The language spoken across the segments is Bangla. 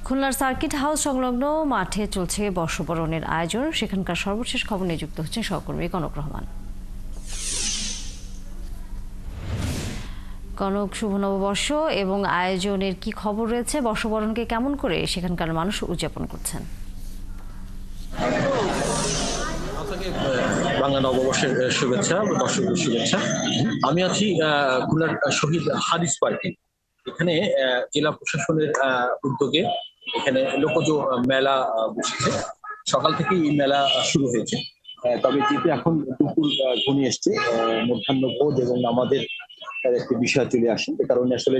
খুলনার সার্কিট হাউস সংলগ্ন মাঠে চলছে বর্ষবরণের আয়োজন। সেখানকার সর্বশেষ খবর নিয়ে যুক্ত হচ্ছেন সহকর্মী কনক রহমান। কনক, শুভ নববর্ষ এবং আয়োজনের কি খবর রয়েছে? বর্ষবরণকে কেমন করে সেখানকার মানুষ উদযাপন করছেন? বাংলা নববর্ষের শুভেচ্ছা, দর্শকদের শুভেচ্ছা। আমি আছি খুলনার শহীদ হাদিস পার্কে। এখানে জেলা প্রশাসনের উদ্যোগে এখানে লোকজ মেলা বসেছে। সকাল থেকে এই মেলা শুরু হয়েছে। তবে যেহেতু এখন দুপুর ঘনিয়ে এসছে, মধ্যাহ্ন ভোজ এবং আমাদের একটি বিষয় চলে আসে, এ কারণে আসলে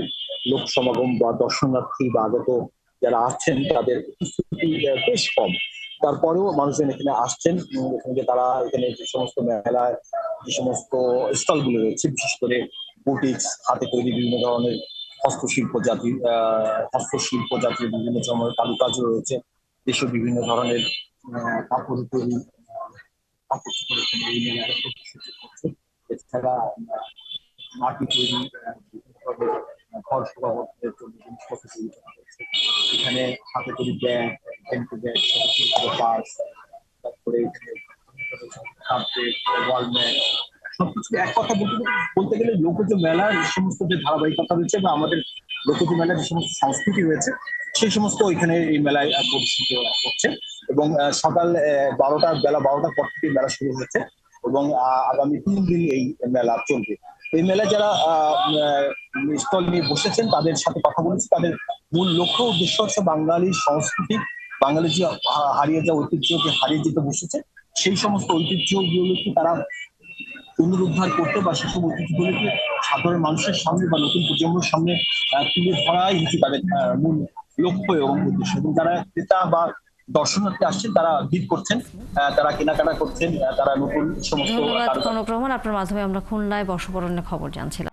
লোক সমাগম বা দর্শনার্থী বা আগত যারা আছেন তাদের উপস্থিতি বেশ কম। তারপরেও মানুষজন এখানে আসছেন। এখানে তারা এখানে যে সমস্ত মেলায় যে সমস্ত স্টল গুলো রয়েছে, বিশেষ করে বুটিক্স, হাতে তৈরি বিভিন্ন ধরনের হস্তশিল্প জাতীয় বিভিন্ন ধরনের কারুকাজ রয়েছে। দেশের বিভিন্ন ধরনের কাপড় তৈরি কাপড় চোপড় এখানে এই মেলায় প্রদর্শিত হচ্ছে। এছাড়া মাটি তৈরি বিভিন্ন ধরনের ঘর শোভাবর্ধনের জন্য জিনিসপত্র তৈরি করা হয়েছে। এখানে হাতে তৈরি ব্যাগ, হ্যান্ড ব্যাগ, পার্স, তারপরে কার্পেট, ওয়ালম্যাট, সবকিছু এক কথা বলতে গেলে লোকজ মেলার যে সমস্ত যে ধারাবাহিকতা রয়েছে বা আমাদের লোকজ মেলার যে সমস্ত সংস্কৃতি রয়েছে সেই সমস্ত এখানে এই মেলায় প্রদর্শিত হচ্ছে। এবং সকাল বেলা 12টার পর থেকে মেলা শুরু হয়েছে এবং আগামী 3 দিন এই মেলা চলবে। এই মেলায় যারা স্টল নিয়ে বসেছেন তাদের সাথে কথা বলেছি। তাদের মূল লক্ষ্য উদ্দেশ্য হচ্ছে বাঙালির সংস্কৃতি, বাঙালির যে হারিয়ে যাওয়া ঐতিহ্যকে হারিয়ে যেতে বসেছে সেই সমস্ত ঐতিহ্যগুলোকে তারা পুনরুদ্ধার করতে বা সেসব ঐতিহ্যগুলোকে সাধারণ মানুষের সামনে বা নতুন প্রজন্মের সামনে তুলে ধরাই হচ্ছে তাদের মূল লক্ষ্য এবং উদ্দেশ্য। এবং যারা ক্রেতা বা দর্শনার্থী আসছেন তারা ভিড় করছেন, তারা কেনাকাটা করছেন, তারা নতুন সমস্ত। ধন্যবাদ কনক রহমান, আপনার মাধ্যমে আমরা খুলনায় বর্ষবরণের খবর জানছিলাম।